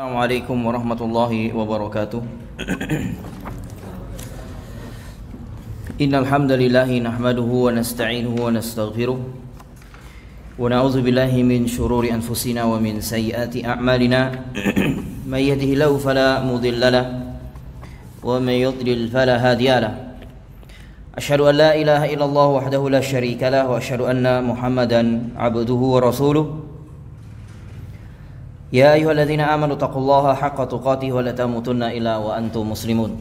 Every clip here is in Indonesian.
Assalamualaikum warahmatullahi wabarakatuh. Innal hamdalillahi nahmaduhu wa nasta'inuhu wa nastaghfiruh wa na'udzu billahi min shururi anfusina wa min sayyiati a'malina. May yahdihillahu fala mudilla lahu wa may yudlil fala hadiya lahu. Asyhadu an la ilaha illallah wahdahu la syarika lahu wa asyhadu anna Muhammadan 'abduhu wa rasuluh. Ya ayyuhalladzina amanu taqullaha haqqa tuqatih wa la tamutunna illa wa antum muslimun.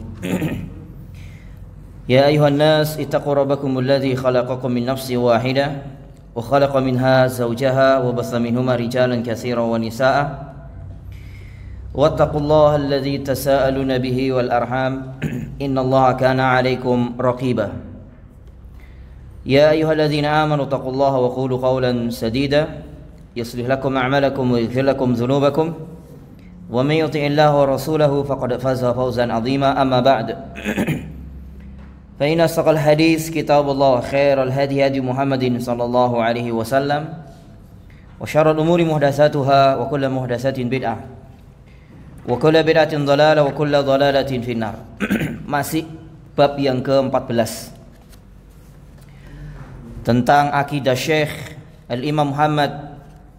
Ya ayyuhan nas ittaqu rabbakumul ladzi khalaqakum min nafsin wahidah wa khalaqa minha zawjaha wa batha minhuma rijalan katsiran wa nisaa'a. Wattaqullaha alladzi tasaaluna bihi wal arham innallaha kana 'alaikum raqiba. Ya ayyuhalladzina amanu taqullaha wa qulu qawlan sadida يصلح لكم أعمالكم ويغفر لكم ذنوبكم ومن يطع الله ورسوله فقد فاز فوزا عظيما أما بعد فإن أصدق الحديث كتاب الله خير الهدي هدي محمد صلى الله عليه وسلم وشر الأمور محدثاتها وكل محدثة بدعة وكل بدعة ضلالة وكل ضلالة في النار. Masih bab yang ke-14 tentang akidah Syekh Al-Imam Muhammad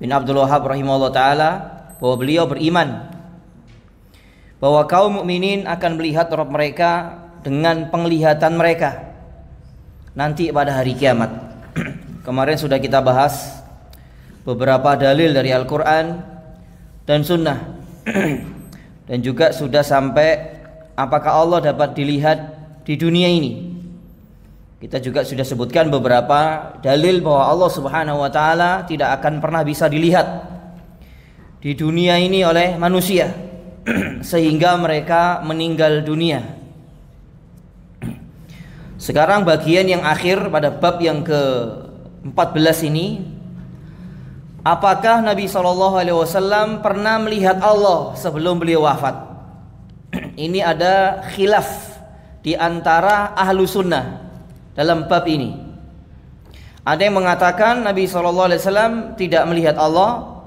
bin Abdul Wahhab rahimahullah ta'ala, bahwa beliau beriman bahwa kaum mukminin akan melihat Rabb mereka dengan penglihatan mereka nanti pada hari kiamat. Kemarin sudah kita bahas beberapa dalil dari Al-Quran dan Sunnah dan juga sudah sampai apakah Allah dapat dilihat di dunia ini. Kita juga sudah sebutkan beberapa dalil bahwa Allah Subhanahu wa taala tidak akan pernah bisa dilihat di dunia ini oleh manusia sehingga mereka meninggal dunia. Sekarang bagian yang akhir pada bab yang ke-14 ini, apakah Nabi SAW pernah melihat Allah sebelum beliau wafat? Ini ada khilaf di antara ahlu sunnah dalam bab ini. Ada yang mengatakan Nabi SAW tidak melihat Allah.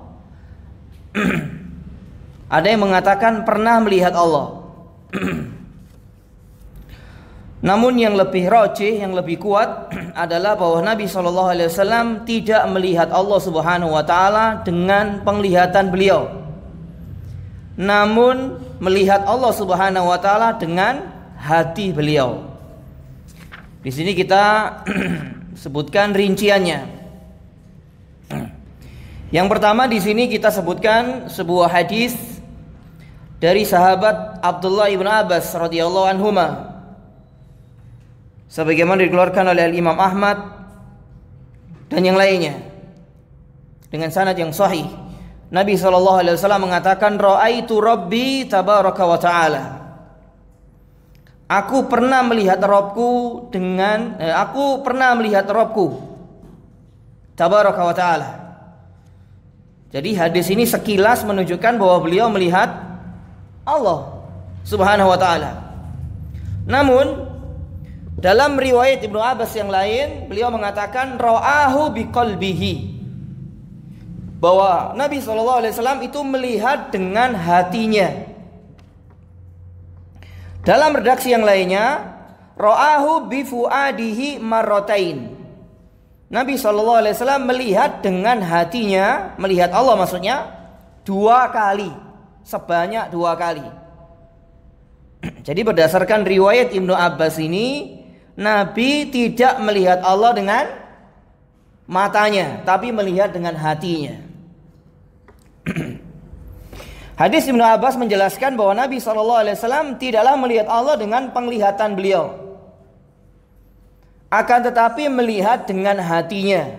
Ada yang mengatakan pernah melihat Allah. Namun yang lebih rajih, yang lebih kuat adalah bahwa Nabi SAW tidak melihat Allah Subhanahu wa taala dengan penglihatan beliau, namun melihat Allah Subhanahu wa taala dengan hati beliau. Di sini kita sebutkan rinciannya. Yang pertama di sini kita sebutkan sebuah hadis dari sahabat Abdullah ibn Abbas radhiyallahu anhuma, sebagaimana dikeluarkan oleh Imam Ahmad dan yang lainnya dengan sanad yang sahih. Nabi SAW mengatakan, ra'aitu Rabbi tabaraka wa ta'ala. Aku pernah melihat Rabbku tabaraka wa ta'ala. Jadi hadis ini sekilas menunjukkan bahwa beliau melihat Allah Subhanahu wa ta'ala. Namun dalam riwayat Ibnu Abbas yang lain, beliau mengatakan ra'ahu biqalbihi, bahwa Nabi SAW itu melihat dengan hatinya. Dalam redaksi yang lainnya, ra'ahu bi fuadihi marratain. Nabi SAW melihat dengan hatinya, melihat Allah maksudnya 2 kali, sebanyak 2 kali. Jadi berdasarkan riwayat Ibnu Abbas ini, Nabi tidak melihat Allah dengan matanya, tapi melihat dengan hatinya. Hadis Ibnu Abbas menjelaskan bahwa Nabi SAW tidaklah melihat Allah dengan penglihatan beliau, akan tetapi melihat dengan hatinya.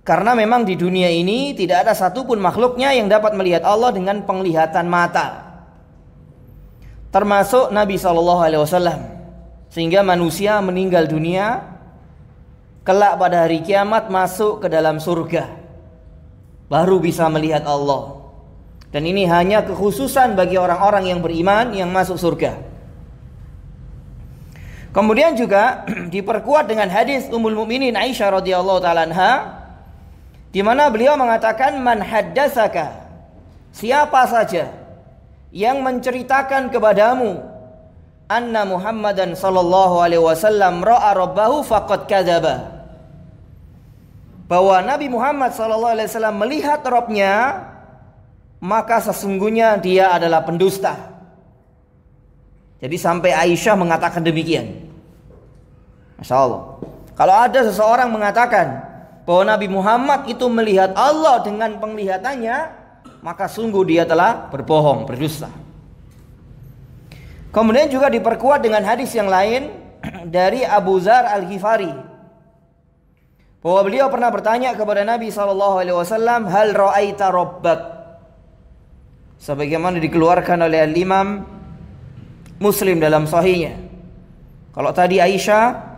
Karena memang di dunia ini tidak ada satupun makhluknya yang dapat melihat Allah dengan penglihatan mata, termasuk Nabi SAW. Sehingga manusia meninggal dunia, kelak pada hari kiamat masuk ke dalam surga, baru bisa melihat Allah. Dan ini hanya kekhususan bagi orang-orang yang beriman yang masuk surga. Kemudian juga diperkuat dengan hadis Ummul Mukminin Aisyah radhiyallahu taala anha, di mana beliau mengatakan, man haddatsaka siapa saja yang menceritakan kepadamu anna Muhammadan sallallahu alaihi wasallam ra'a rabbahu faqad kadzaba, bahwa Nabi Muhammad sallallahu alaihi wasallam melihat Rabbnya, maka sesungguhnya dia adalah pendusta. Jadi sampai Aisyah mengatakan demikian. Masya Allah. Kalau ada seseorang mengatakan bahwa Nabi Muhammad itu melihat Allah dengan penglihatannya, maka sungguh dia telah berbohong, berdusta. Kemudian juga diperkuat dengan hadis yang lain dari Abu Dzar Al-Ghifari, bahwa beliau pernah bertanya kepada Nabi SAW, hal ra'aita rabbak, sebagaimana dikeluarkan oleh Imam Muslim dalam sahihnya. Kalau tadi Aisyah,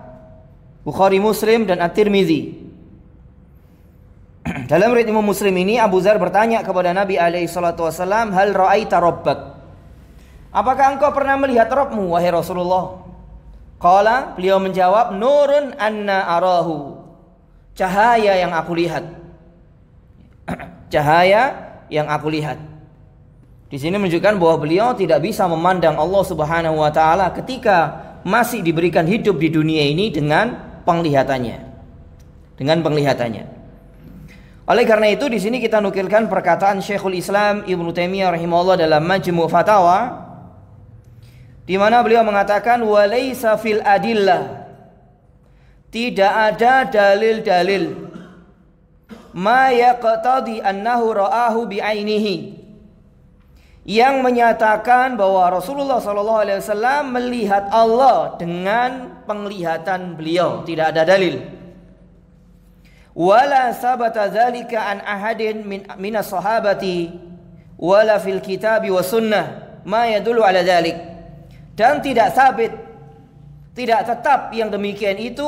Bukhari, Muslim, dan At-Tirmidzi. Dalam riwayat Imam Muslim ini Abu Dzar bertanya kepada Nabi SAW, hal ra'aita rabbak, apakah engkau pernah melihat Rabbmu wahai Rasulullah? Qala, beliau menjawab, nurun anna arahu, cahaya yang aku lihat. Cahaya yang aku lihat. Di sini menunjukkan bahwa beliau tidak bisa memandang Allah Subhanahu wa taala ketika masih diberikan hidup di dunia ini dengan penglihatannya. Dengan penglihatannya. Oleh karena itu di sini kita nukilkan perkataan Syekhul Islam Ibnu Taimiyah rahimahullah dalam Majmu' Fatawa, di mana beliau mengatakan walaysa fil adillah, tidak ada dalil-dalil ma yaqtadi annahu ra'ahu bi'ainihi, yang menyatakan bahwa Rasulullah SAW melihat Allah dengan penglihatan beliau. Tidak ada dalil. Wala sabata dzalika an ahadin min as-sahabati wala fil kitabi wa sunnah ma yadullu ala dzalik. Dan tidak sabit, tidak tetap yang demikian itu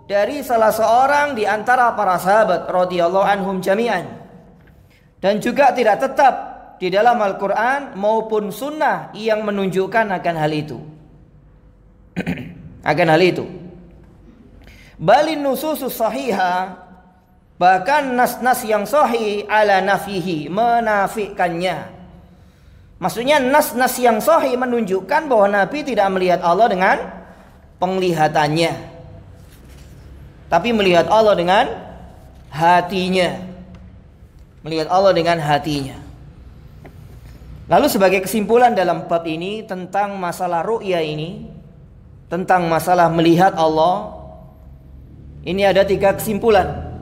dari salah seorang di antara para sahabat radhiyallahu anhum jami'an. Dan juga tidak tetap di dalam Al-Quran maupun sunnah yang menunjukkan akan hal itu. Akan hal itu. Balin nususus sahihah, bahkan nas-nas yang sahih ala nafihi, menafikannya. Maksudnya nas-nas yang sahih menunjukkan bahwa Nabi tidak melihat Allah dengan penglihatannya, tapi melihat Allah dengan hatinya. Melihat Allah dengan hatinya. Lalu sebagai kesimpulan dalam bab ini tentang masalah ru'ya ini, tentang masalah melihat Allah, ini ada 3 kesimpulan.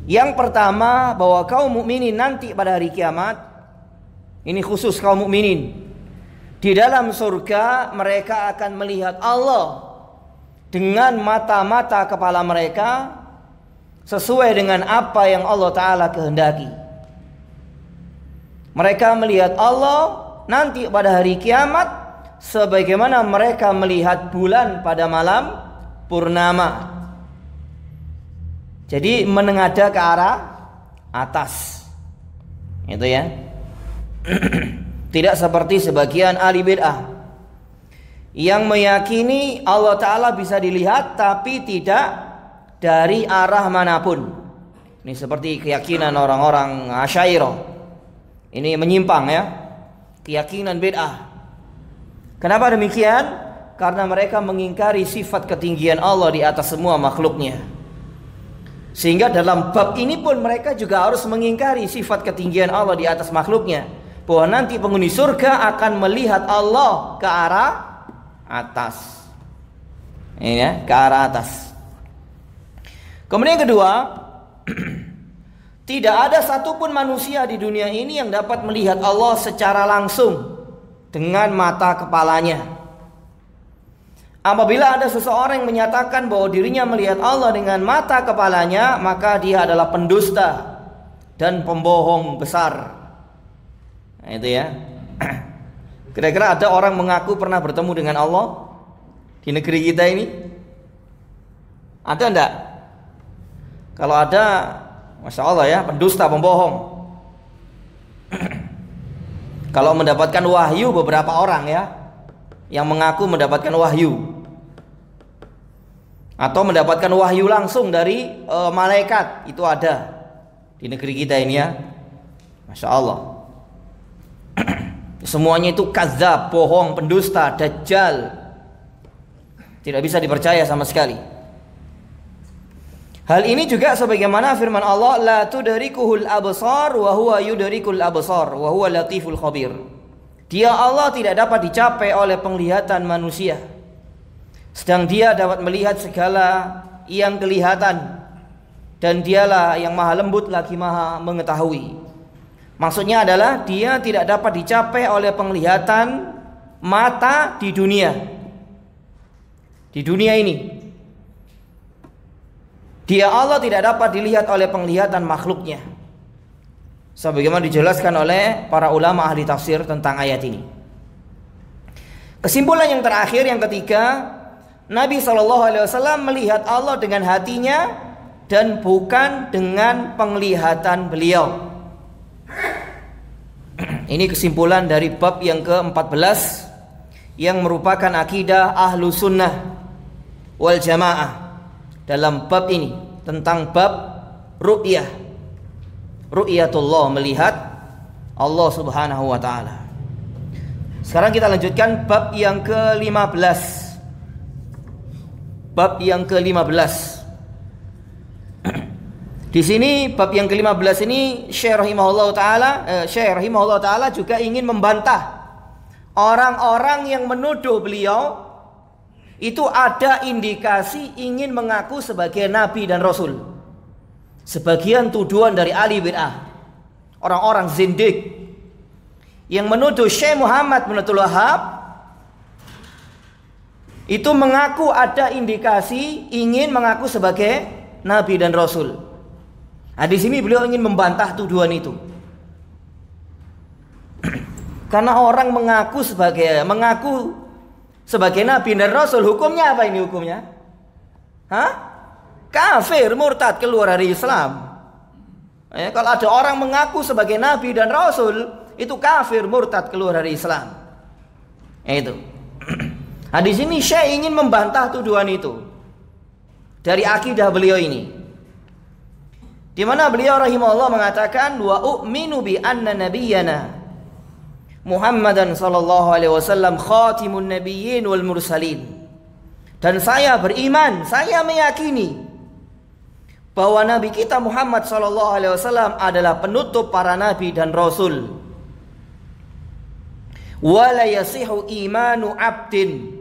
Yang pertama, bahwa kaum mukminin nanti pada hari kiamat, ini khusus kaum mukminin, di dalam surga mereka akan melihat Allah dengan mata-mata kepala mereka sesuai dengan apa yang Allah Ta'ala kehendaki. Mereka melihat Allah nanti pada hari kiamat sebagaimana mereka melihat bulan pada malam purnama. Jadi menengadah ke arah atas. Itu ya. Tidak seperti sebagian ahli bid'ah yang meyakini Allah Ta'ala bisa dilihat tapi tidak dari arah manapun. Ini seperti keyakinan orang-orang Asy'ariyah. Ini menyimpang ya, keyakinan bid'ah. Kenapa demikian? Karena mereka mengingkari sifat ketinggian Allah di atas semua makhluknya. Sehingga dalam bab ini pun mereka juga harus mengingkari sifat ketinggian Allah di atas makhluknya, bahwa nanti penghuni surga akan melihat Allah ke arah atas. Ini ya, ke arah atas. Kemudian yang kedua, tidak ada satupun manusia di dunia ini yang dapat melihat Allah secara langsung dengan mata kepalanya. Apabila ada seseorang yang menyatakan bahwa dirinya melihat Allah dengan mata kepalanya, maka dia adalah pendusta dan pembohong besar. Nah, itu ya. Kira-kira ada orang mengaku pernah bertemu dengan Allah di negeri kita ini? Ada enggak? Kalau ada, Masya Allah ya, pendusta, pembohong. Kalau mendapatkan wahyu beberapa orang ya, yang mengaku mendapatkan wahyu, atau mendapatkan wahyu langsung dari malaikat, itu ada di negeri kita ini ya. Masya Allah. Semuanya itu kadzab, bohong, pendusta, dajjal. Tidak bisa dipercaya sama sekali. Hal ini juga sebagaimana firman Allah, la tudrikuhul absar wa huwa yudrikul absar wa huwa latiful khabir. Dia Allah tidak dapat dicapai oleh penglihatan manusia, sedang Dia dapat melihat segala yang kelihatan, dan Dialah yang maha lembut lagi maha mengetahui. Maksudnya adalah Dia tidak dapat dicapai oleh penglihatan mata di dunia. Di dunia ini Dia Allah tidak dapat dilihat oleh penglihatan makhluknya, sebagaimana dijelaskan oleh para ulama ahli tafsir tentang ayat ini. Kesimpulan yang terakhir, yang ketiga, Nabi SAW melihat Allah dengan hatinya dan bukan dengan penglihatan beliau. Ini kesimpulan dari bab yang ke-14 yang merupakan akidah ahlu sunnah wal jamaah dalam bab ini, tentang bab ru'yah, ru'yatullah, melihat Allah subhanahu wa ta'ala. Sekarang kita lanjutkan bab yang ke-15. Bab yang ke-15. Di sini bab yang ke-15 ini Syekh rahimahullah taala juga ingin membantah orang-orang yang menuduh beliau itu ada indikasi ingin mengaku sebagai nabi dan rasul. Sebagian tuduhan dari ahli bid'ah, orang-orang zindik yang menuduh Syekh Muhammad bin Abdul Wahhab itu mengaku ada indikasi ingin mengaku sebagai nabi dan rasul. Nah, di sini beliau ingin membantah tuduhan itu. Karena orang mengaku sebagai nabi dan rasul, hukumnya apa ini hukumnya? Kafir, murtad, keluar dari Islam. Kalau ada orang mengaku sebagai nabi dan rasul, itu kafir, murtad, keluar dari Islam. Itu. Nah, di sini Syekh ingin membantah tuduhan itu dari akidah beliau ini. Di mana beliau rahimahullah mengatakan, wa u'minu bi anna nabiyyana Muhammadan sallallahu alaihi wasallam khatimun nabiyyin wal mursalin. Dan saya beriman, saya meyakini bahwa nabi kita Muhammad sallallahu alaihi wasallam adalah penutup para nabi dan rasul. Wa la yasihu imanu 'abdin,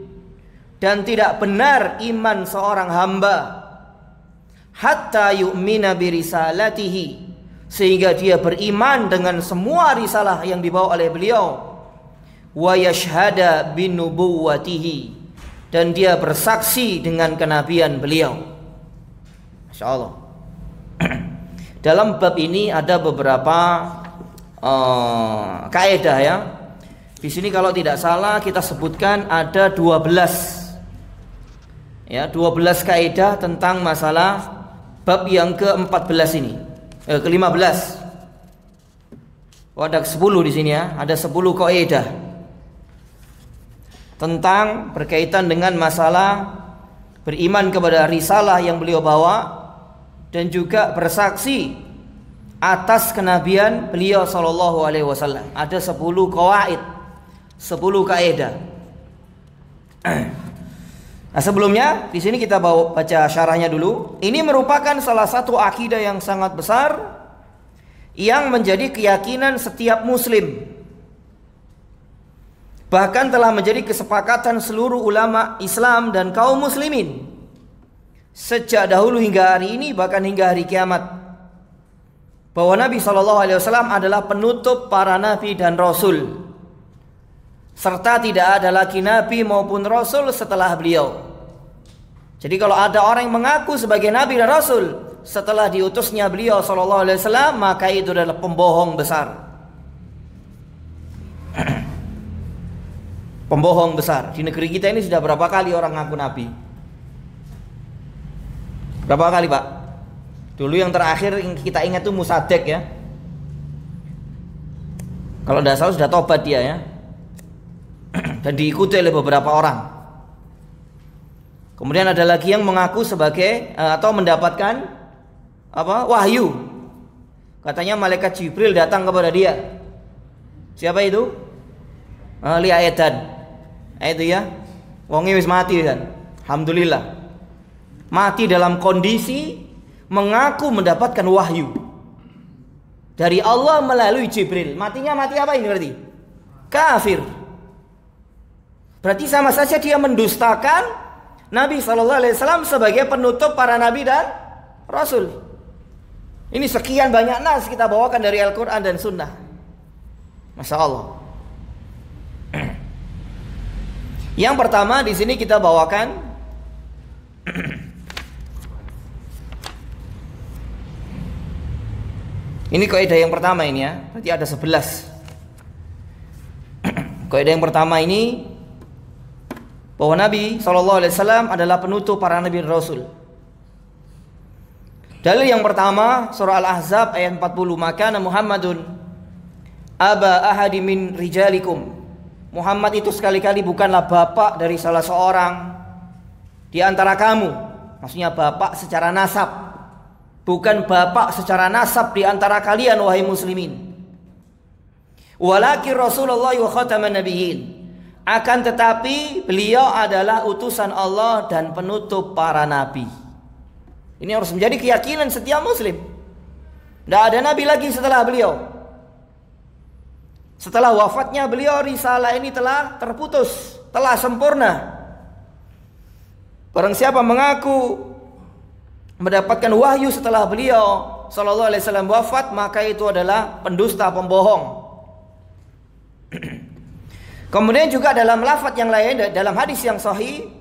dan tidak benar iman seorang hamba hatta yu'mina bi risalatihi, sehingga dia beriman dengan semua risalah yang dibawa oleh beliau, wa yashhada bin nubuwwatihi, dan dia bersaksi dengan kenabian beliau. Masya Allah. Dalam bab ini ada beberapa kaidah ya. Di sini kalau tidak salah kita sebutkan ada 12 kaidah tentang masalah bab yang ke-14 ini. Ke-15. Ada 10 di sini ya, ada 10 kaidah tentang berkaitan dengan masalah beriman kepada risalah yang beliau bawa dan juga bersaksi atas kenabian beliau sallallahu alaihi wasallam. Ada 10 qawaid, 10 kaidah. Nah, sebelumnya di sini kita baca syarahnya dulu. Ini merupakan salah satu akidah yang sangat besar yang menjadi keyakinan setiap muslim. Bahkan telah menjadi kesepakatan seluruh ulama Islam dan kaum muslimin sejak dahulu hingga hari ini, bahkan hingga hari kiamat, bahwa Nabi SAW adalah penutup para nabi dan rasul, serta tidak ada lagi nabi maupun rasul setelah beliau. Jadi kalau ada orang yang mengaku sebagai nabi dan rasul setelah diutusnya beliau SAW, maka itu adalah pembohong besar. Pembohong besar. Di negeri kita ini sudah berapa kali orang ngaku nabi? Berapa kali, Pak? Dulu yang terakhir yang kita ingat itu Musaddiq ya. Kalau tidak salah sudah tobat dia ya. Dan diikuti oleh beberapa orang. Kemudian ada lagi yang mengaku sebagai atau mendapatkan wahyu Katanya malaikat Jibril datang kepada dia. Siapa itu? Ali Aedan. Itu ya. Wonge wis mati kan. Alhamdulillah. Mati dalam kondisi mengaku mendapatkan wahyu dari Allah melalui Jibril. Matinya mati apa ini berarti? Kafir. Berarti sama saja dia mendustakan Nabi SAW sebagai penutup para nabi dan rasul. Ini sekian banyak nas kita bawakan dari Al-Quran dan Sunnah. Masya Allah. Yang pertama di sini kita bawakan ini kaidah yang pertama ini ya. Berarti ada 11. Kaidah yang pertama ini bahwa Nabi SAW adalah penutup para nabi dan rasul. Dalil yang pertama surah Al-Ahzab ayat 40, maka Muhammadun aba ahadi min rijalikum. Muhammad itu sekali-kali bukanlah bapak dari salah seorang di antara kamu. Maksudnya bapak secara nasab, bukan bapak secara nasab di antara kalian wahai muslimin. Walakin Rasulullah wa khataman nabiyyin. Akan tetapi beliau adalah utusan Allah dan penutup para nabi. Ini harus menjadi keyakinan setiap muslim. Tidak ada nabi lagi setelah beliau. Setelah wafatnya beliau, risalah ini telah terputus, telah sempurna. Barang siapa mengaku mendapatkan wahyu setelah beliau sallallahu alaihi wasallam wafat, maka itu adalah pendusta, pembohong. Kemudian juga dalam lafaz yang lain, dalam hadis yang sahih,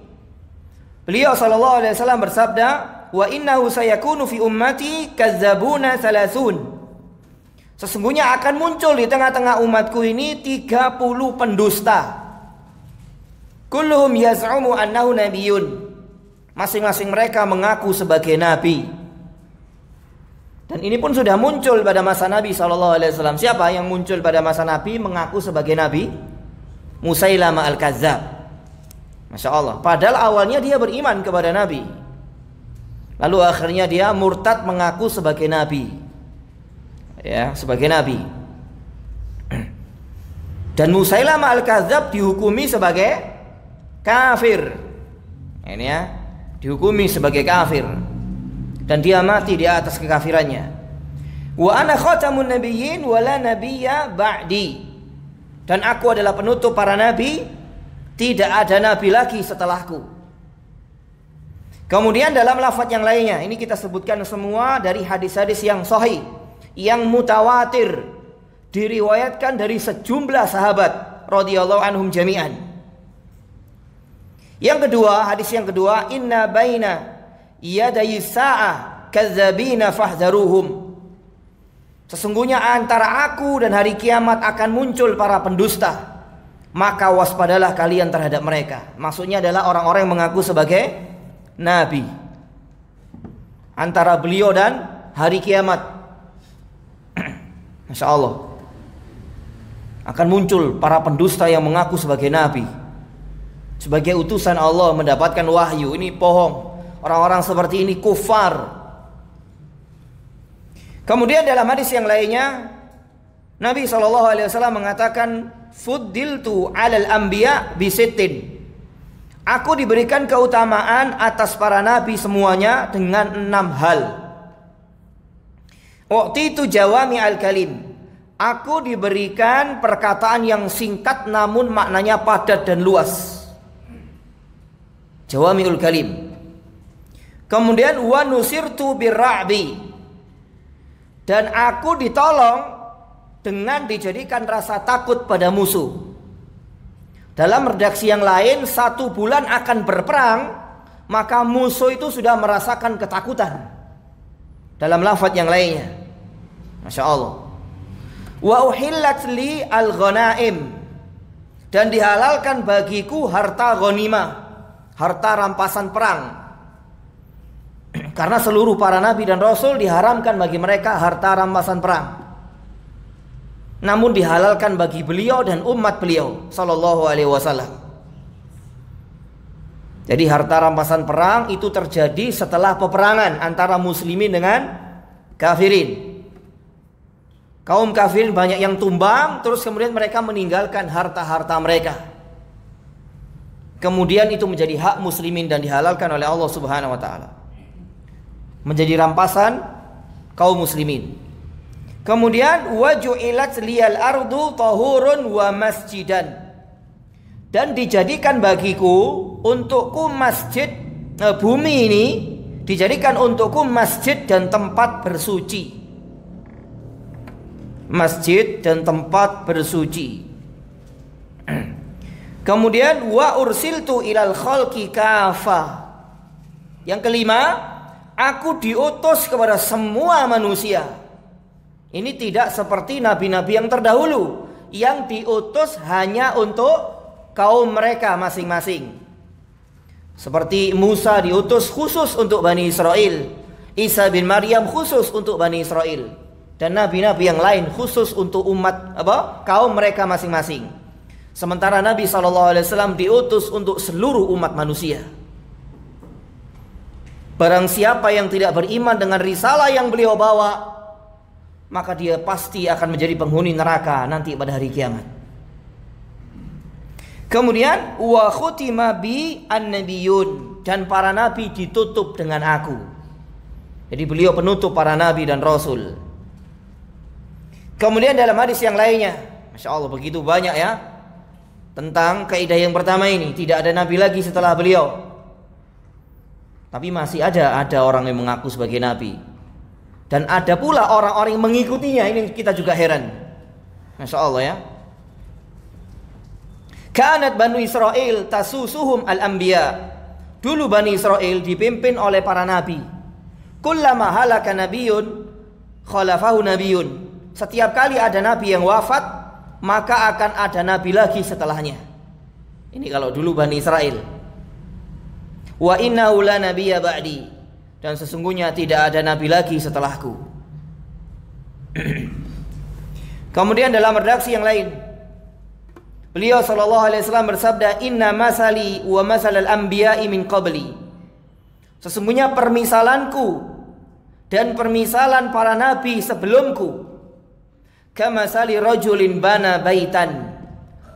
beliau sallallahu alaihi wasallam bersabda, "Wa innahu sayakunu fi ummati kazzabuna salasun." Sesungguhnya akan muncul di tengah-tengah umatku ini 30 pendusta. Kulluhum yaz'umu annahu nabiyyun. Masing-masing mereka mengaku sebagai nabi. Dan ini pun sudah muncul pada masa Nabi SAW. Siapa yang muncul pada masa Nabi mengaku sebagai nabi? Musailamah al-Kazzab. Masya Allah. Padahal awalnya dia beriman kepada Nabi, lalu akhirnya dia murtad mengaku sebagai nabi. Ya, sebagai nabi. Dan Musailamah al-Kazzab dihukumi sebagai kafir. Ini ya, dihukumi sebagai kafir. Dan dia mati di atas kekafirannya. Wa ana khatamun nabiyyin wa la nabiyya ba'di. Dan aku adalah penutup para nabi, tidak ada nabi lagi setelahku. Kemudian dalam lafaz yang lainnya, ini kita sebutkan semua dari hadis-hadis yang sahih, yang mutawatir, diriwayatkan dari sejumlah sahabat radhiyallahu anhum jami'an. Yang kedua, hadis yang kedua, inna baina yadayi sa'ah kazzabina fahdharuhum. Sesungguhnya antara aku dan hari kiamat akan muncul para pendusta, maka waspadalah kalian terhadap mereka. Maksudnya adalah orang-orang yang mengaku sebagai nabi. Antara beliau dan hari kiamat, Masya Allah, akan muncul para pendusta yang mengaku sebagai nabi, sebagai utusan Allah, mendapatkan wahyu. Ini bohong. Orang-orang seperti ini kufar. Kemudian dalam hadis yang lainnya, Nabi SAW mengatakan, fuddiltu alal anbiya bisittin. Aku diberikan keutamaan atas para nabi semuanya dengan 6 hal. U'titu jawami al-kalim. Aku diberikan perkataan yang singkat namun maknanya padat dan luas. Jawami'ul kalim. Kemudian wa nusirtu birra'bi. Dan aku ditolong dengan dijadikan rasa takut pada musuh. Dalam redaksi yang lain, 1 bulan akan berperang, maka musuh itu sudah merasakan ketakutan. Dalam lafaz yang lainnya, Masya Allah. Wa uhillat li al-ghanaim. Dan dihalalkan bagiku harta ghanimah, harta rampasan perang. Karena seluruh para nabi dan rasul diharamkan bagi mereka harta rampasan perang, namun dihalalkan bagi beliau dan umat beliau sallallahu alaihi wasallam. Jadi harta rampasan perang itu terjadi setelah peperangan antara muslimin dengan kafirin. Kaum kafirin banyak yang tumbang, terus kemudian mereka meninggalkan harta-harta mereka. Kemudian itu menjadi hak muslimin dan dihalalkan oleh Allah Subhanahu wa taala. Menjadi rampasan kaum muslimin. Kemudian waju'ilat liyal ardu tahurun wa masjidan. Dan dijadikan bagiku untukku masjid, bumi ini dijadikan untukku masjid dan tempat bersuci. Masjid dan tempat bersuci. Kemudian wa ursiltu ilal khalqi kafa. Yang kelima, aku diutus kepada semua manusia. Ini tidak seperti nabi-nabi yang terdahulu yang diutus hanya untuk kaum mereka masing-masing. Seperti Musa diutus khusus untuk Bani Israel, Isa bin Maryam khusus untuk Bani Israel, dan nabi-nabi yang lain khusus untuk umat kaum mereka masing-masing. Sementara Nabi SAW diutus untuk seluruh umat manusia. Barang siapa yang tidak beriman dengan risalah yang beliau bawa, maka dia pasti akan menjadi penghuni neraka nanti pada hari kiamat. Kemudian wa khutima bi an-nabiyun, dan para nabi ditutup dengan aku. Jadi beliau penutup para nabi dan rasul. Kemudian dalam hadis yang lainnya, Masya Allah begitu banyak ya, tentang kaidah yang pertama ini, tidak ada nabi lagi setelah beliau. Tapi masih ada orang yang mengaku sebagai nabi, dan ada pula orang-orang yang mengikutinya. Ini kita juga heran, Masya Allah ya. Kanat Banu Israel tasusuhum al-anbiya. Dulu Bani Israel dipimpin oleh para nabi. Kullama halaka nabiyun khalafahu nabiyun. Setiap kali ada nabi yang wafat, maka akan ada nabi lagi setelahnya. Ini kalau dulu Bani Israel. Wa innahu la nabiyya ba'di, dan sesungguhnya tidak ada nabi lagi setelahku. Kemudian dalam redaksi yang lain, beliau SAW bersabda, inna masali wa masalal anbiya'i min qabli. Sesungguhnya permisalanku dan permisalan para nabi sebelumku, kamasali rajulin bana baitan,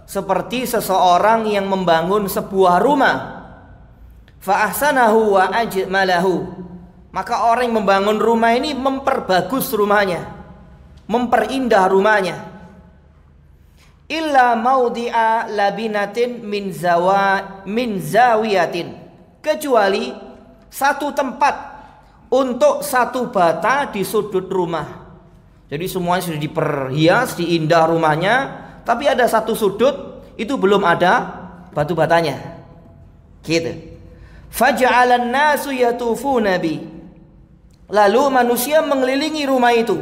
seperti seseorang yang membangun sebuah rumah, fa ahsanahu wa ajmalahu, maka orang yang membangun rumah ini memperbagus rumahnya, memperindah rumahnya. Illa maudi'a labinatin min zawiyatin, kecuali satu tempat untuk satu bata di sudut rumah. Jadi semuanya sudah diperhias, diindah rumahnya, tapi ada satu sudut itu belum ada batu batanya. Gitu. Faja'alan nasu yatufuna bi. Lalu manusia mengelilingi rumah itu.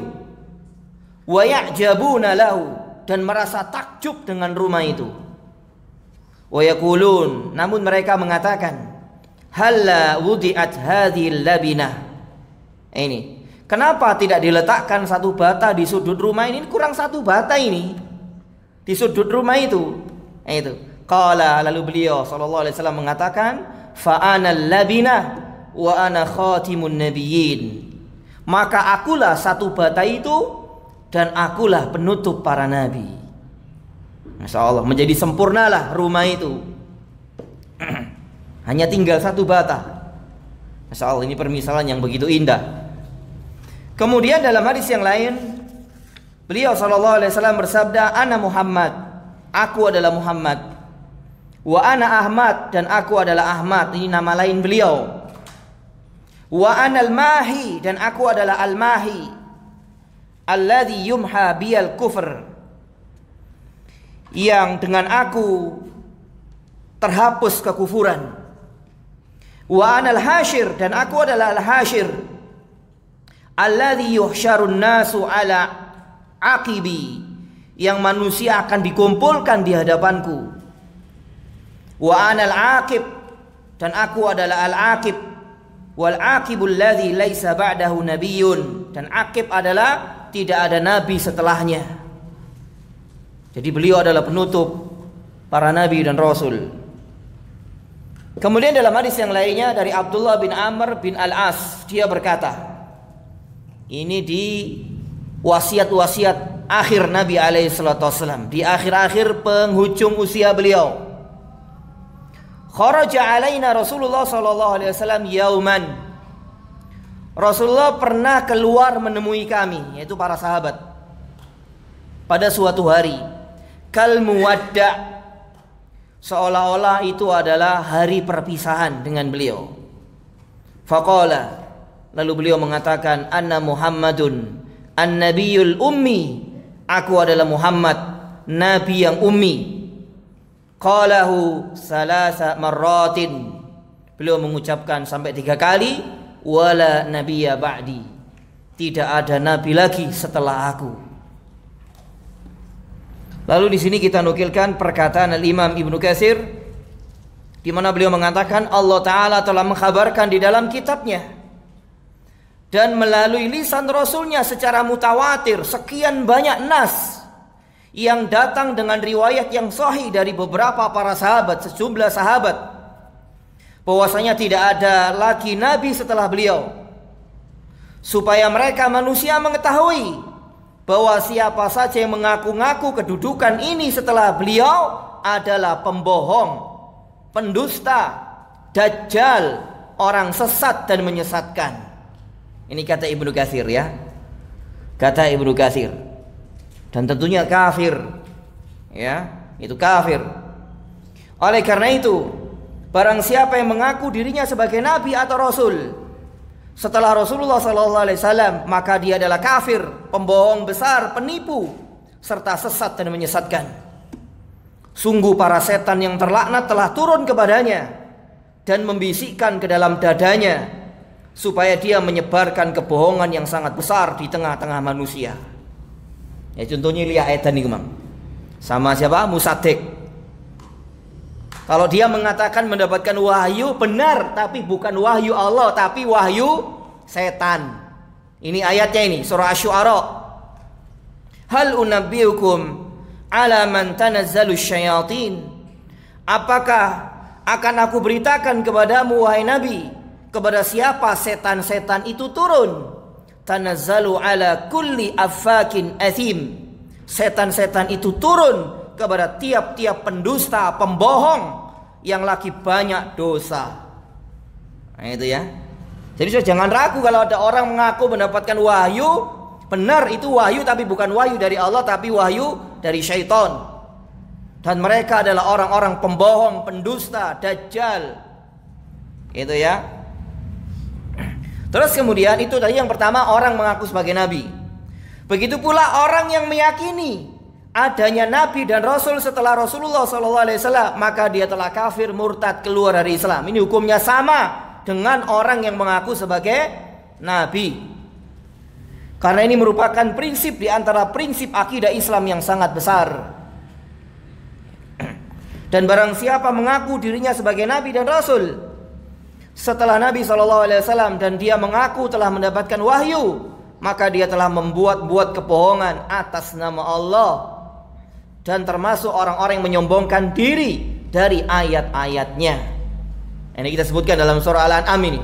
Wa ya'jabuna lahu, dan merasa takjub dengan rumah itu. Wa yaqulun, namun mereka mengatakan, halla wudi'at hadhil labinah. Ini, kenapa tidak diletakkan satu bata di sudut rumah ini? Kurang satu bata ini di sudut rumah itu. Itu. Qala, lalu beliau SAW mengatakan, fa ana labinah wa ana khatimun nabiyyin. Maka akulah satu bata itu dan akulah penutup para nabi. Masya Allah, menjadi sempurnalah rumah itu. Hanya tinggal satu bata. Masya Allah, ini permisalan yang begitu indah. Kemudian dalam hadis yang lain, beliau SAW bersabda, ana Muhammad, aku adalah Muhammad. Wa ana Ahmad, dan aku adalah Ahmad. Ini nama lain beliau. Wa ana al-mahi, dan aku adalah al-mahi, alladhi yumha biyal kufr, yang dengan aku terhapus kekufuran. Wa ana al-hashir, dan aku adalah al-hashir, alladhi yuhsyarun nasu ala aqibi, yang manusia akan dikumpulkan di hadapanku. Wa ana al-aqib, dan aku adalah al-aqib, wal aqibul ladzi laisa ba'dahu nabiyyun, dan aqib adalah tidak ada nabi setelahnya. Jadi beliau adalah penutup para nabi dan rasul. Kemudian dalam hadis yang lainnya dari Abdullah bin Amr bin Al-As, dia berkata, ini di wasiat-wasiat akhir Nabi alaihi salatu wasallam, di akhir-akhir penghujung usia beliau. Kharaja alaina Rasulullah sallallahu alaihi wasallam yauman. Rasulullah pernah keluar menemui kami, yaitu para sahabat, pada suatu hari. Kal muwadda', seolah-olah itu adalah hari perpisahan dengan beliau. Faqala, lalu beliau mengatakan, anna Muhammadun an-nabiyul ummi, aku adalah Muhammad, nabi yang ummi. Qalahu salasa marratin, beliau mengucapkan sampai 3 kali, wala nabiyya ba'di, tidak ada nabi lagi setelah aku. Lalu di sini kita nukilkan perkataan Al-Imam Ibnu Katsir, di mana beliau mengatakan Allah Ta'ala telah mengkhabarkan di dalam kitabnya dan melalui lisan Rasulnya secara mutawatir sekian banyak nas yang datang dengan riwayat yang sahih dari beberapa para sahabat, sejumlah sahabat, bahwasanya tidak ada lagi nabi setelah beliau, supaya mereka manusia mengetahui bahwa siapa saja yang mengaku-ngaku kedudukan ini setelah beliau adalah pembohong, pendusta, dajjal, orang sesat dan menyesatkan. Ini kata Ibnu Katsir ya. Kata Ibnu Katsir. Dan tentunya kafir. Ya, itu kafir. Oleh karena itu, barang siapa yang mengaku dirinya sebagai nabi atau rasul setelah Rasulullah SAW, maka dia adalah kafir, pembohong besar, penipu, serta sesat dan menyesatkan. Sungguh para setan yang terlaknat telah turun kepadanya dan membisikkan ke dalam dadanya, supaya dia menyebarkan kebohongan yang sangat besar di tengah-tengah manusia. Ya, contohnya lihat ayat ini, sama siapa? Musaddiq. Kalau dia mengatakan mendapatkan wahyu, benar, tapi bukan wahyu Allah, tapi wahyu setan. Ini ayatnya ini, surah Asy-Syu'ara. Hal unabbiukum ala man tanazzalu syayatin. Apakah akan aku beritakan kepadamu wahai Nabi, kepada siapa setan-setan itu turun? Tanazzalu ala kulli affakin athim. Setan-setan itu turun kepada tiap-tiap pendusta, pembohong yang lagi banyak dosa. Nah, itu ya. Jadi jangan ragu kalau ada orang mengaku mendapatkan wahyu, benar itu wahyu, tapi bukan wahyu dari Allah, tapi wahyu dari syaitan. Dan mereka adalah orang-orang pembohong, pendusta, dajjal. Itu ya. Terus kemudian itu tadi yang pertama, orang mengaku sebagai nabi. Begitu pula orang yang meyakini adanya nabi dan rasul setelah Rasulullah SAW, maka dia telah kafir, murtad, keluar dari Islam. Ini hukumnya sama dengan orang yang mengaku sebagai nabi. Karena ini merupakan prinsip di antara prinsip akidah Islam yang sangat besar. Dan barang siapa mengaku dirinya sebagai nabi dan rasul setelah Nabi SAW dan dia mengaku telah mendapatkan wahyu, maka dia telah membuat-buat kebohongan atas nama Allah, dan termasuk orang-orang yang menyombongkan diri dari ayat-ayatnya. Ini kita sebutkan dalam surah Al-An'am ini.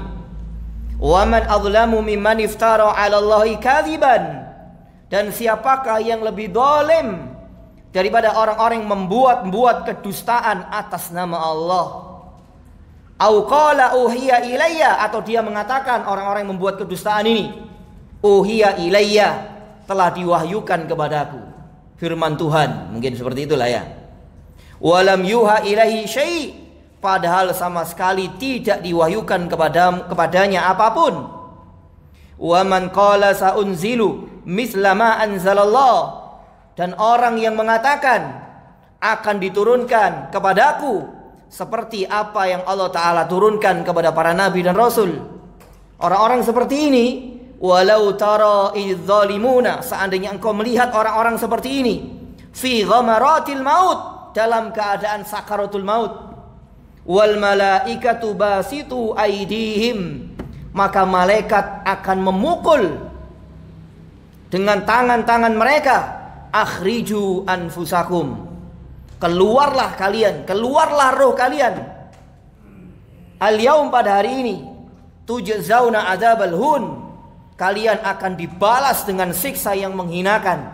Wa man azlamu mimman iftara 'ala Allahi kadziban. Dan siapakah yang lebih zalim daripada orang-orang yang membuat-buat kedustaan atas nama Allah? Au qala uhiya ilayya, atau dia mengatakan orang-orang yang membuat kedustaan ini, uhiya ilayya, telah diwahyukan kepadaku. Firman Tuhan, mungkin seperti itulah ya. Walam yuha ilaihi syai', padahal sama sekali tidak diwahyukan kepadanya apapun. Wa man qala saunzilu misla ma anzalallah, dan orang yang mengatakan akan diturunkan kepadaku seperti apa yang Allah Ta'ala turunkan kepada para nabi dan rasul. Orang-orang seperti ini, walau tara idzalimuna, seandainya engkau melihat orang-orang seperti ini, fi ghamaratil maut, dalam keadaan sakaratul maut, wal malaikatu basitu aidihim, maka malaikat akan memukul dengan tangan-tangan mereka, akhriju anfusakum, keluarlah kalian, keluarlah roh kalian. Al-yaum, pada hari ini, tujzauna adzabal hun, kalian akan dibalas dengan siksa yang menghinakan.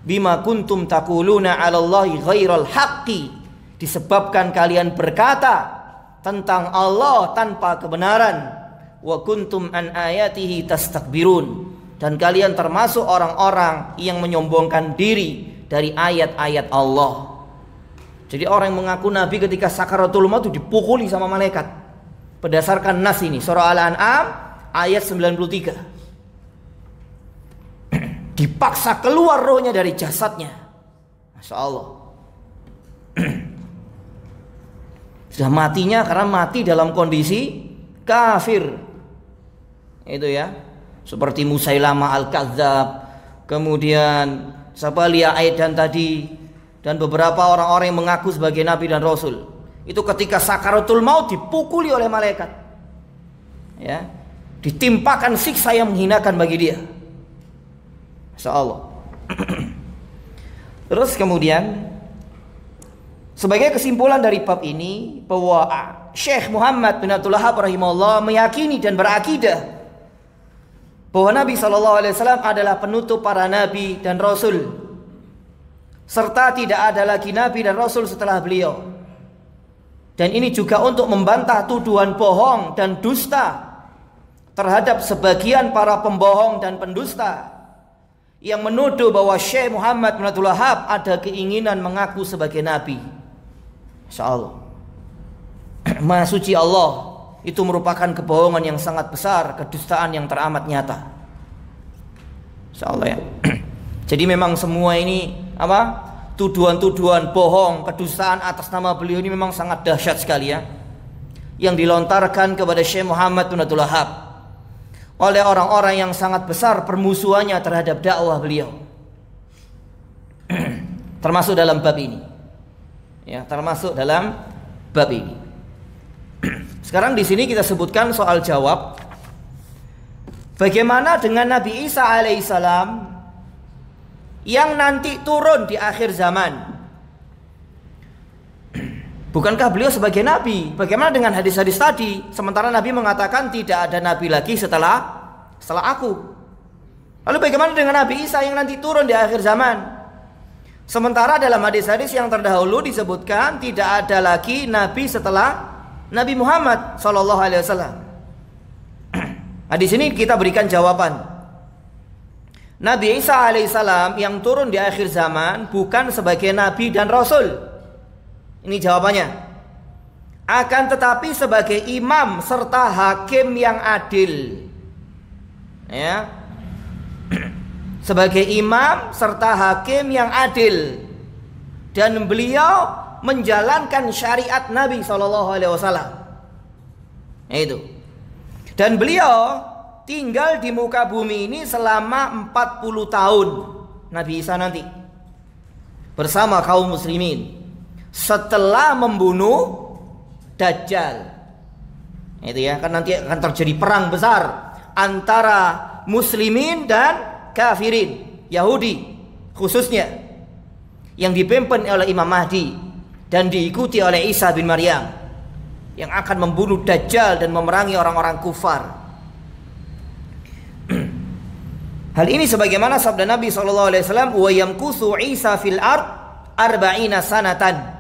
bima kuntum taquluna 'alallahi ghairal haqqi, disebabkan kalian berkata tentang Allah tanpa kebenaran, wa kuntum an ayatihi tastakbirun, dan kalian termasuk orang-orang yang menyombongkan diri dari ayat-ayat Allah. Jadi orang yang mengaku nabi ketika sakaratul maut itu dipukuli sama malaikat berdasarkan nas ini, surah Al-An'am ayat 93. Dipaksa keluar rohnya dari jasadnya. Masya Allah. Sudah matinya karena mati dalam kondisi kafir. Itu ya. Seperti Musailamah Al-Kadzab, kemudian Sabalia Aidan tadi, dan beberapa orang-orang yang mengaku sebagai nabi dan rasul. Itu ketika sakaratul maut dipukuli oleh malaikat. Ya. Ditimpakan siksa yang menghinakan bagi dia. Masya Allah. Terus kemudian sebagai kesimpulan dari bab ini, bahwa Syekh Muhammad bin Abdul Wahhab rahimahullah meyakini dan berakidah bahwa Nabi SAW adalah penutup para nabi dan rasul, serta tidak ada lagi nabi dan rasul setelah beliau. Dan ini juga untuk membantah tuduhan bohong dan dusta terhadap sebagian para pembohong dan pendusta yang menuduh bahwa Syekh Muhammad bin Abdul Wahhab ada keinginan mengaku sebagai nabi. Masya Allah. Maha suci Allah, itu merupakan kebohongan yang sangat besar, kedustaan yang teramat nyata. Masya Allah ya. Jadi memang semua ini apa? Tuduhan-tuduhan bohong, kedustaan atas nama beliau ini memang sangat dahsyat sekali ya, yang dilontarkan kepada Syekh Muhammad bin Abdul Wahhab oleh orang-orang yang sangat besar permusuhannya terhadap dakwah beliau. Termasuk dalam bab ini. Ya, termasuk dalam bab ini. Sekarang di sini kita sebutkan soal jawab. Bagaimana dengan Nabi Isa alaihissalam yang nanti turun di akhir zaman? Bukankah beliau sebagai nabi? Bagaimana dengan hadis-hadis tadi? Sementara Nabi mengatakan tidak ada nabi lagi setelah aku. Lalu bagaimana dengan Nabi Isa yang nanti turun di akhir zaman? Sementara dalam hadis-hadis yang terdahulu disebutkan tidak ada lagi nabi setelah Nabi Muhammad SAW. Nah, di sini kita berikan jawaban. Nabi Isa alaihissalam yang turun di akhir zaman bukan sebagai nabi dan rasul. Ini jawabannya. Akan tetapi sebagai imam serta hakim yang adil. Ya. Sebagai imam serta hakim yang adil. Dan beliau menjalankan syariat Nabi SAW. Itu. Dan beliau tinggal di muka bumi ini selama 40 tahun. Nabi Isa nanti bersama kaum muslimin setelah membunuh Dajjal. Itu ya, kan nanti akan terjadi perang besar antara muslimin dan kafirin, Yahudi khususnya, yang dipimpin oleh Imam Mahdi dan diikuti oleh Isa bin Maryam yang akan membunuh Dajjal dan memerangi orang-orang kufar. Hal ini sebagaimana sabda Nabi SAW, wa yamkusu Isa fil ard arba'ina sanatan.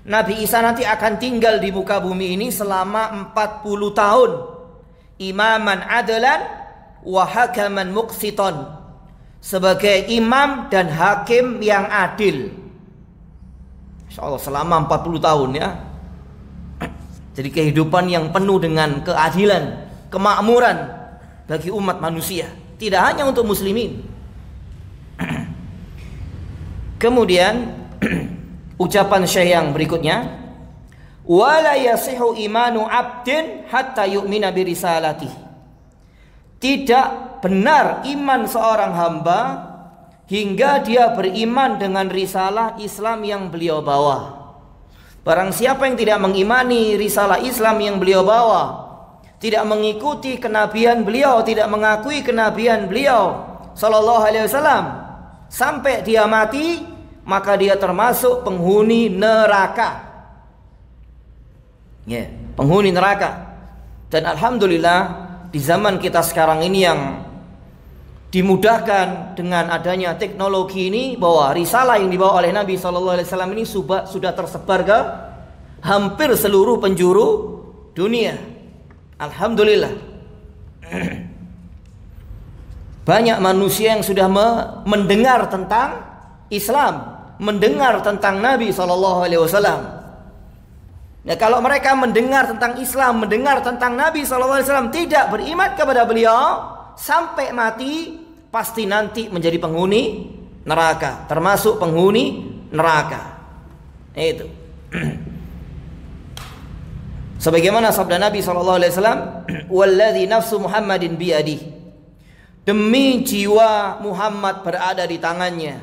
Nabi Isa nanti akan tinggal di muka bumi ini selama 40 tahun. Imaman adalan wa hakaman muqsiton. Sebagai imam dan hakim yang adil. Insyaallah selama 40 tahun ya. Jadi kehidupan yang penuh dengan keadilan, kemakmuran bagi umat manusia. Tidak hanya untuk muslimin. Kemudian ucapan Syekh yang berikutnya, wala yasihu imanu abdin hatta yu'mina birisalati. Tidak benar iman seorang hamba hingga dia beriman dengan risalah Islam yang beliau bawa. Barang siapa yang tidak mengimani risalah Islam yang beliau bawa, tidak mengikuti kenabian beliau, tidak mengakui kenabian beliau sallallahu alaihi wasallam sampai dia mati, maka dia termasuk penghuni neraka. Ya, penghuni neraka. Dan alhamdulillah di zaman kita sekarang ini yang dimudahkan dengan adanya teknologi ini, bahwa risalah yang dibawa oleh Nabi SAW ini sudah tersebar ke hampir seluruh penjuru dunia. Alhamdulillah. Banyak manusia yang sudah mendengar tentang Islam, mendengar tentang Nabi SAW. Nah, kalau mereka mendengar tentang Islam, mendengar tentang Nabi SAW, tidak beriman kepada beliau sampai mati, pasti nanti menjadi penghuni neraka, termasuk penghuni neraka. Itu. Sebagaimana sabda Nabi SAW, "Walladzi nafsu Muhammadin biyadih." Demi jiwa Muhammad berada di tangannya.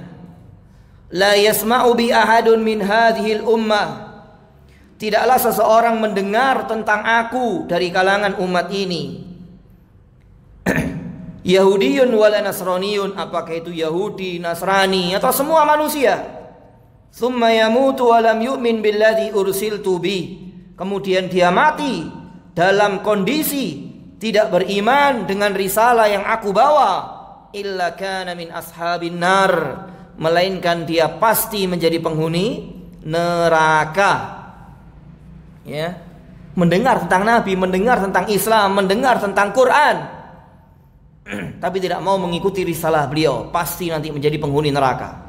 La yasma'u bi ahadun min hadhil ummah. Tidaklah seseorang mendengar tentang aku dari kalangan umat ini. Yahudiyun wala nasraniyun, apakah itu Yahudi, Nasrani, atau semua manusia. Tsumma yamutu wa lam yu'min billadzi ursiltu bi. Kemudian dia mati dalam kondisi tidak beriman dengan risalah yang aku bawa. Illa kana min ashabin nar. Melainkan dia pasti menjadi penghuni neraka. Ya, mendengar tentang Nabi, mendengar tentang Islam, mendengar tentang Quran, tapi tidak mau mengikuti risalah beliau, pasti nanti menjadi penghuni neraka.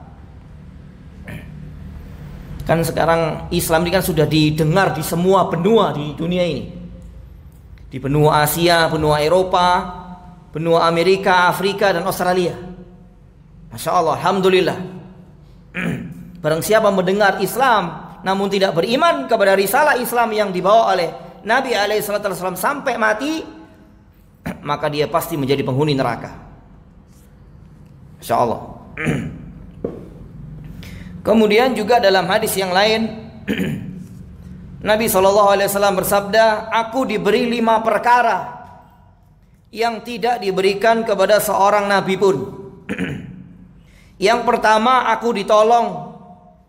Kan sekarang Islam ini kan sudah didengar di semua benua di dunia ini, di benua Asia, benua Eropa, benua Amerika, Afrika, dan Australia. Masya Allah, alhamdulillah. Barang siapa mendengar Islam namun tidak beriman kepada risalah Islam yang dibawa oleh Nabi SAW sampai mati, maka dia pasti menjadi penghuni neraka. Insya Allah. Kemudian juga dalam hadis yang lain, Nabi SAW bersabda, "Aku diberi 5 perkara yang tidak diberikan kepada seorang nabi pun." Yang pertama, aku ditolong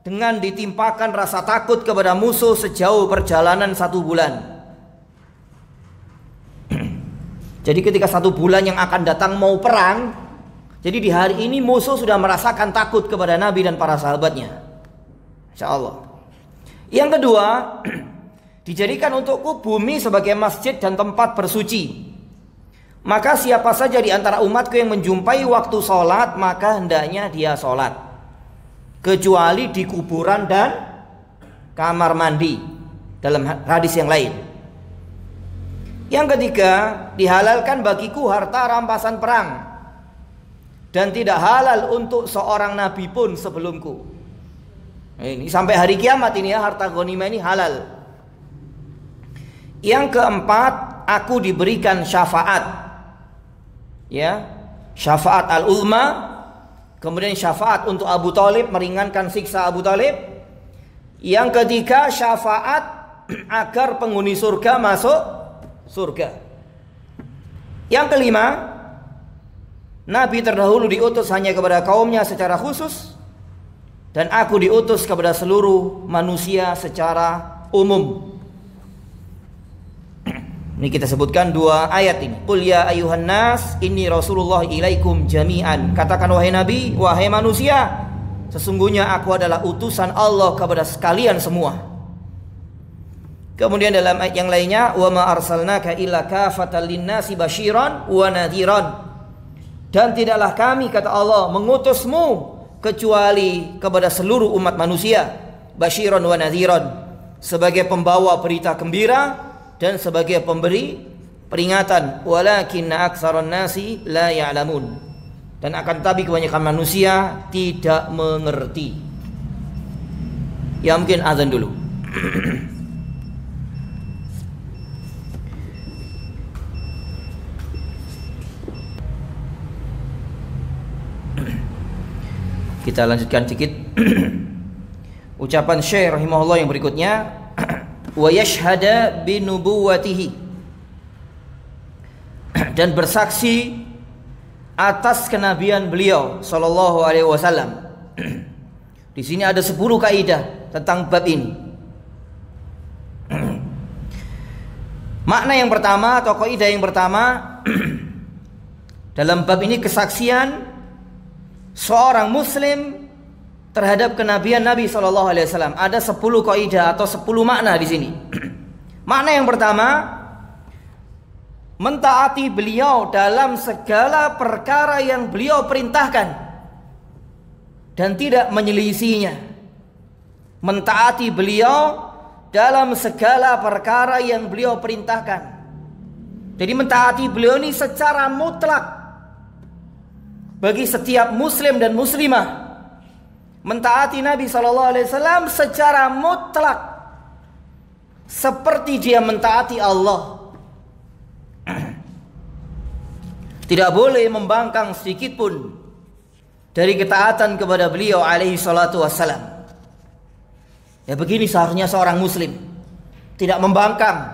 dengan ditimpakan rasa takut kepada musuh sejauh perjalanan 1 bulan. Jadi ketika 1 bulan yang akan datang mau perang, jadi di hari ini musuh sudah merasakan takut kepada Nabi dan para sahabatnya. Insya Allah. Yang kedua, dijadikan untukku bumi sebagai masjid dan tempat bersuci. Maka siapa saja di antara umatku yang menjumpai waktu sholat, maka hendaknya dia sholat, kecuali di kuburan dan kamar mandi, dalam hadis yang lain. Yang ketiga, dihalalkan bagiku harta rampasan perang, dan tidak halal untuk seorang nabi pun sebelumku. Ini sampai hari kiamat ini ya, harta ghanimah ini halal. Yang keempat, aku diberikan syafaat, ya, syafaat al-uzma. Kemudian syafaat untuk Abu Talib, meringankan siksa Abu Talib. Yang ketiga, syafaat agar penghuni surga masuk surga. Yang kelima, Nabi terdahulu diutus hanya kepada kaumnya secara khusus, dan aku diutus kepada seluruh manusia secara umum. Ini kita sebutkan 2 ayat ini. Qul ya ayuhan nas inni rasulullah ilaikum jami'an. Katakan wahai Nabi, wahai manusia, sesungguhnya aku adalah utusan Allah kepada sekalian semua. Kemudian dalam ayat yang lainnya, wa ma arsalnaka illa kafatan linnasi basyiran wa nadhiran. Dan tidaklah kami, kata Allah, mengutusmu kecuali kepada seluruh umat manusia, basyiran wa nadhiran, sebagai pembawa berita gembira dan sebagai pemberi peringatan. Walakinna aktsaran nasi la ya'lamun. Dan akan tetapi kebanyakan manusia tidak mengerti. Ya, mungkin azan dulu. Kita lanjutkan sedikit. Ucapan Syekh rahimahullah yang berikutnya, wa yashhada bi nubuwwatihi, dan bersaksi atas kenabian beliau sallallahu alaihi wasallam. Di sini ada 10 kaidah tentang bab ini. Makna yang pertama atau kaidah yang pertama, Dalam bab ini kesaksian seorang muslim terhadap kenabian Nabi SAW. Ada 10 kaidah atau 10 makna di sini. Makna yang pertama, mentaati beliau dalam segala perkara yang beliau perintahkan dan tidak menyelisihinya. Mentaati beliau dalam segala perkara yang beliau perintahkan. Jadi mentaati beliau ini secara mutlak bagi setiap muslim dan muslimah. Mentaati Nabi SAW secara mutlak seperti dia mentaati Allah. Tidak boleh membangkang sedikit pun dari ketaatan kepada beliau alaihi salatu wassalam. Ya begini seharusnya seorang muslim, tidak membangkang,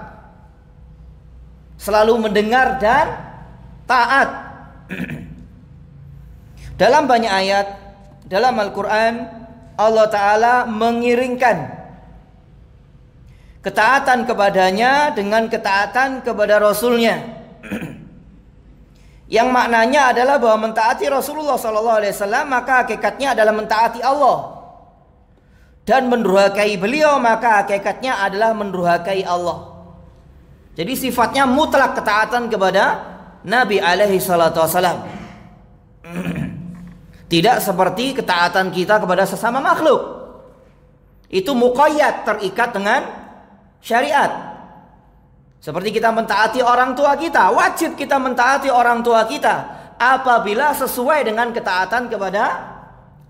selalu mendengar dan taat. Dalam banyak ayat dalam Al-Quran, Allah Ta'ala mengiringkan ketaatan kepadanya dengan ketaatan kepada Rasulnya, yang maknanya adalah bahwa mentaati Rasulullah SAW maka hakikatnya adalah mentaati Allah, dan mendurhakai beliau maka hakikatnya adalah mendurhakai Allah. Jadi sifatnya mutlak ketaatan kepada Nabi alaihi salatu wassalam. Tidak seperti ketaatan kita kepada sesama makhluk. Itu muqayyad, terikat dengan syariat. Seperti kita mentaati orang tua kita, wajib kita mentaati orang tua kita apabila sesuai dengan ketaatan kepada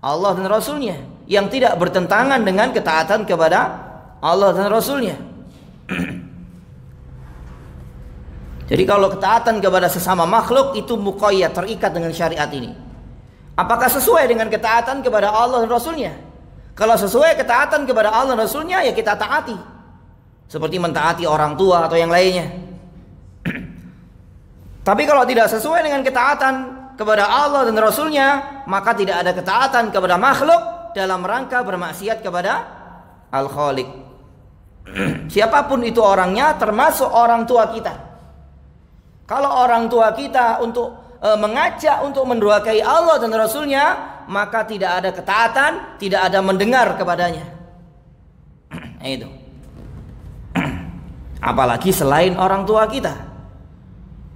Allah dan Rasulnya, yang tidak bertentangan dengan ketaatan kepada Allah dan Rasulnya. Jadi kalau ketaatan kepada sesama makhluk itu muqayyad, terikat dengan syariat ini. Apakah sesuai dengan ketaatan kepada Allah dan Rasulnya? Kalau sesuai ketaatan kepada Allah dan Rasulnya, ya kita taati. Seperti mentaati orang tua atau yang lainnya. Tapi kalau tidak sesuai dengan ketaatan kepada Allah dan Rasulnya, maka tidak ada ketaatan kepada makhluk dalam rangka bermaksiat kepada Al-Khaliq. Siapapun itu orangnya, termasuk orang tua kita. Kalau orang tua kita untuk mengajak untuk mendurhakai Allah dan Rasulnya, maka tidak ada ketaatan, tidak ada mendengar kepadanya. Itu. Apalagi selain orang tua kita,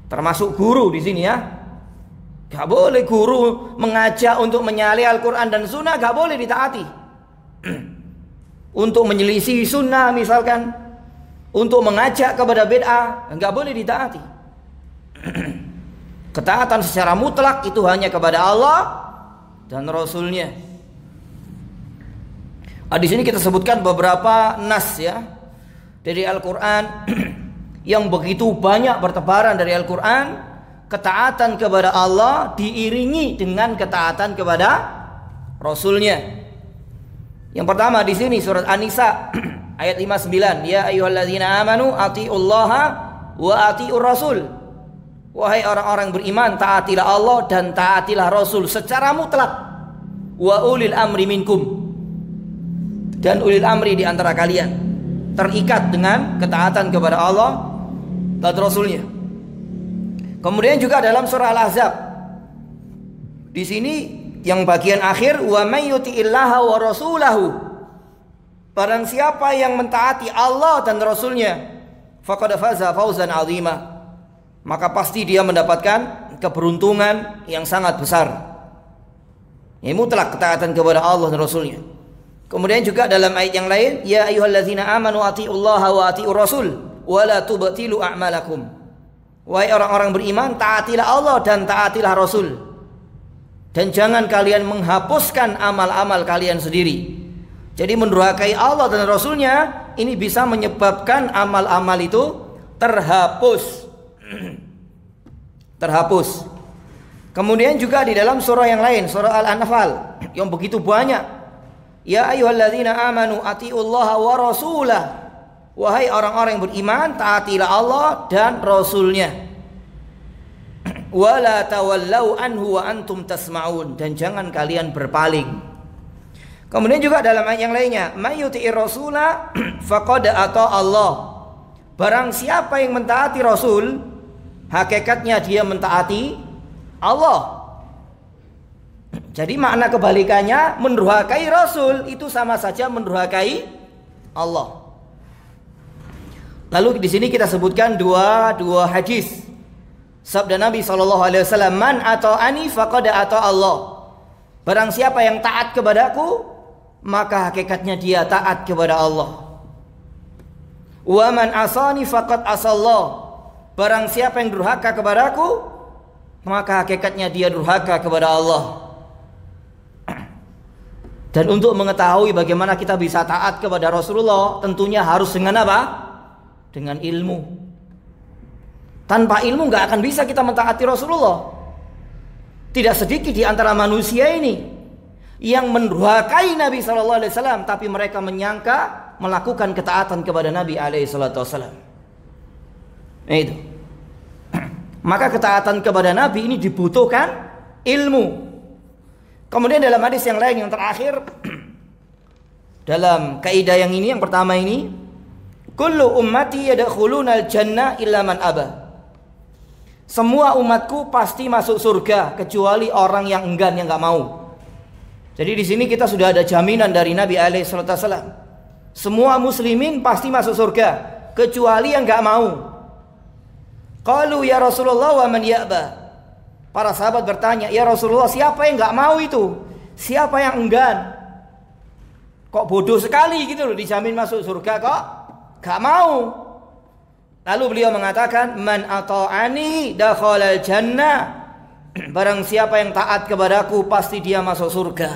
termasuk guru di sini ya. Gak boleh guru mengajak untuk menyalahi Al-Quran dan Sunnah, gak boleh ditaati. Untuk menyelisih Sunnah misalkan, untuk mengajak kepada bid'ah, gak boleh ditaati. Ketaatan secara mutlak itu hanya kepada Allah dan Rasulnya. Di sini kita sebutkan beberapa nas ya dari Al-Quran yang begitu banyak bertebaran dari Al-Quran. Ketaatan kepada Allah diiringi dengan ketaatan kepada Rasulnya. Yang pertama di sini surat An-Nisa ayat 59, ya ayyuhalladzina amanu atiullaha wa atiur rasul. Wahai orang-orang beriman, taatilah Allah dan taatilah Rasul secara mutlak. Wa ulil amri minkum, dan ulil amri di antara kalian, terikat dengan ketaatan kepada Allah dan Rasulnya. Kemudian juga dalam surah Al-Ahzab, di sini yang bagian akhir, wa may yuti'illaha wa rasulahu, barang siapa yang mentaati Allah dan Rasulnya, faqad faza fawzan 'azima, maka pasti dia mendapatkan keberuntungan yang sangat besar. Ini mutlak ketaatan kepada Allah dan Rasulnya. Kemudian juga dalam ayat yang lain, ya ayyuhalladzina amanu atiullaha wa atiur rasul wa la tubtilu a'malakum. Wahai orang-orang beriman, taatilah Allah dan taatilah Rasul, dan jangan kalian menghapuskan amal-amal kalian sendiri. Jadi mendurhakai Allah dan Rasulnya ini bisa menyebabkan amal-amal itu terhapus. Kemudian juga di dalam surah yang lain, surah Al-Anfal yang begitu banyak, ya ayyuhalladzina amanu atiullaha wa rasulah, wahai orang-orang yang beriman, taatilah Allah dan Rasulnya. Wala tawallau anhu wa antum tasma'un, dan jangan kalian berpaling. Kemudian juga dalam ayat yang lainnya, may yuti'ir rasula faqad ata Allah, barang siapa yang mentaati Rasul, hakikatnya dia mentaati Allah. Jadi makna kebalikannya, mendurhakai Rasul itu sama saja mendurhakai Allah. Lalu di sini kita sebutkan dua hadis. Sabda Nabi SAW, man ata'ani faqad ata Allah. Barang siapa yang taat kepadaku, maka hakikatnya dia taat kepada Allah. Wa man asani faqad asallah. Barang siapa yang durhaka kepadaku, maka hakikatnya dia durhaka kepada Allah. Dan untuk mengetahui bagaimana kita bisa taat kepada Rasulullah, tentunya harus dengan apa? Dengan ilmu. Tanpa ilmu nggak akan bisa kita mentaati Rasulullah. Tidak sedikit di antara manusia ini yang mendurhakai Nabi SAW, tapi mereka menyangka melakukan ketaatan kepada Nabi SAW. Itu. Maka ketaatan kepada Nabi ini dibutuhkan ilmu. Kemudian dalam hadis yang lain yang terakhir, dalam kaidah yang ini, yang pertama ini, kullu ummati yadkhulunal jannah illa man aba. Semua umatku pasti masuk surga kecuali orang yang enggan, yang enggak mau. Jadi di sini kita sudah ada jaminan dari Nabi SAW. Semua muslimin pasti masuk surga kecuali yang enggak mau. Qalu ya Rasulullah wa man ya'ba. Para sahabat bertanya, ya Rasulullah, siapa yang enggak mau itu? Siapa yang enggan? Kok bodoh sekali gitu loh, dijamin masuk surga kok enggak mau. Lalu beliau mengatakan, man ata'ani dakhalal jannah. Barang siapa yang taat kepadaku pasti dia masuk surga.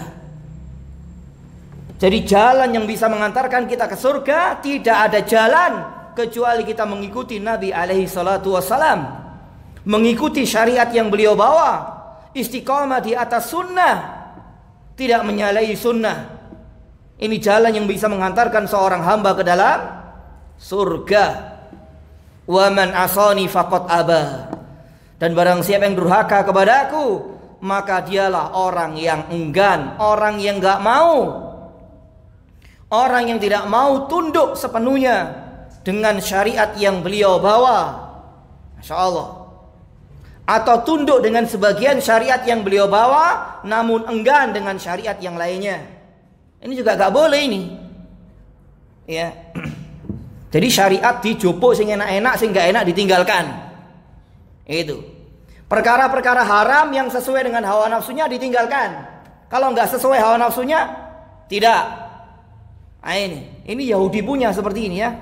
Jadi jalan yang bisa mengantarkan kita ke surga tidak ada jalan kecuali kita mengikuti Nabi alaihi salatu wassalam, mengikuti syariat yang beliau bawa, istiqamah di atas sunnah, tidak menyalahi sunnah. Ini jalan yang bisa mengantarkan seorang hamba ke dalam surga. Wa man asani faqad aba. Dan barang siapa yang durhaka kepadaku, maka dialah orang yang enggan, orang yang enggak mau, orang yang tidak mau tunduk sepenuhnya dengan syariat yang beliau bawa. Masya Allah. Atau tunduk dengan sebagian syariat yang beliau bawa, namun enggan dengan syariat yang lainnya. Ini juga gak boleh ini. Ya. Jadi syariat dijupuk sing enak-enak, sing gak enak ditinggalkan. Itu. Perkara-perkara haram yang sesuai dengan hawa nafsunya ditinggalkan. Kalau gak sesuai hawa nafsunya, tidak. Nah ini Yahudi punya seperti ini ya.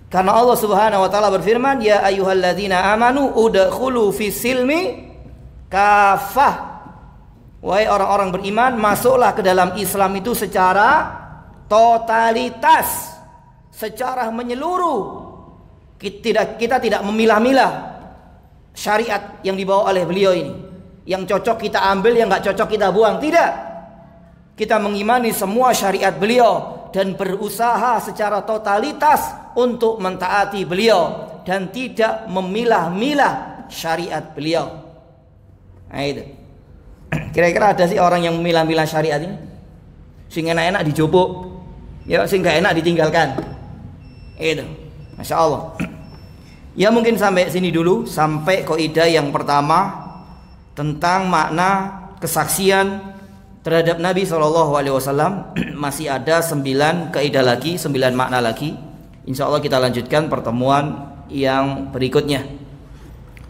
Karena Allah Subhanahu wa taala berfirman, ya ayyuhalladzina amanu udkhulu fis silmi kafah. Wahai orang-orang beriman, masuklah ke dalam Islam itu secara totalitas, secara menyeluruh. Kita tidak memilah-milah syariat yang dibawa oleh beliau ini. Yang cocok kita ambil, yang enggak cocok kita buang. Tidak. Kita mengimani semua syariat beliau dan berusaha secara totalitas untuk mentaati beliau dan tidak memilah-milah syariat beliau. Nah itu. Kira-kira ada sih orang yang memilah-milah syariat ini? Sing enak-enak dijupuk, ya sing gak enak ditinggalkan. Itu. Masya Allah. Ya mungkin sampai sini dulu, sampai kaidah yang pertama tentang makna kesaksian terhadap Nabi SAW. Masih ada 9 kaidah lagi, 9 makna lagi. Insya Allah kita lanjutkan pertemuan yang berikutnya.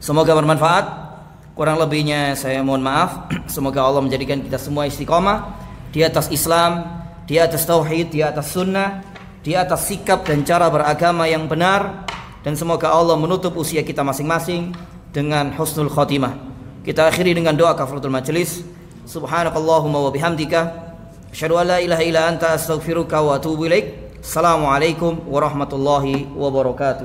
Semoga bermanfaat. Kurang lebihnya saya mohon maaf. Semoga Allah menjadikan kita semua istiqomah di atas Islam, di atas tauhid, di atas sunnah, di atas sikap dan cara beragama yang benar. Dan semoga Allah menutup usia kita masing-masing dengan husnul khotimah. Kita akhiri dengan doa kafaratul majelis. Subhanakallahumma wa bihamdika asyhadu an la ilaha illa anta astaghfiruka wa atubu ilaik. Assalamualaikum warahmatullahi wabarakatuh.